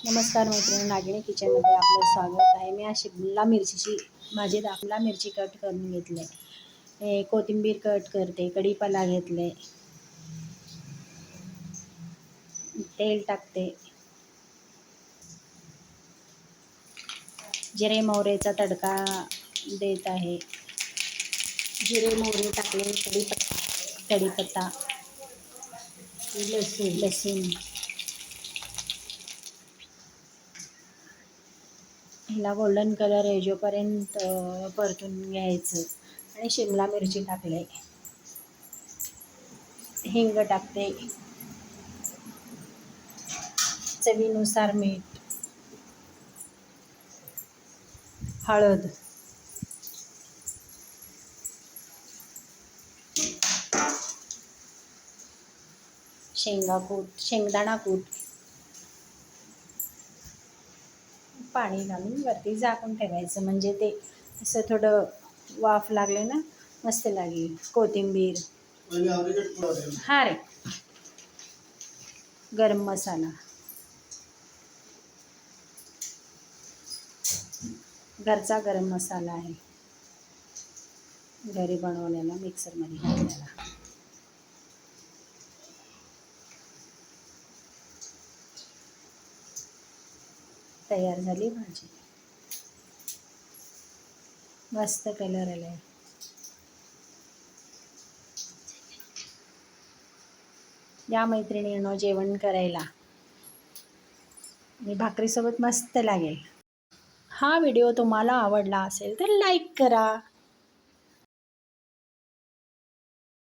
नमस्कार मैत्रिणी, नागिणी किचनमध्ये आपलं स्वागत आहे. मी आज शिमला मिरचीची भाजी शिमला मिरची कट करून घेतले, कोथिंबीर कट करते, कढीपत्ता घेतले, तेल टाकते, जिरे मोहरीचा तडका देत आहे. जिरे मोहरी टाकले, कढीपत्ता, लसूण ह्याला गोल्डन कलर येईपर्यंत परतून घ्यायचं आणि शिमला मिरची टाकले, हिंग टाकते, चवीनुसार मीठ, हळद, शेंगदाणा कूट, पाणी घालून वरती झाकून ठेवायचं. म्हणजे ते असं थोडं वाफ लागले ना, मस्त लागेल. कोथिंबीर, हा रे, गरम मसाला, घरचा गरम मसाला आहे, घरी बनवलेला, मिक्सरमध्ये घातलेला. तयार झाली भाजी. मस्त कलर आलाय. या मैत्रिणींनो जेवण करायला, आणि भाकरीसोबत मस्त लागेल. हा व्हिडिओ तुम्हाला आवडला असेल तर लाईक करा.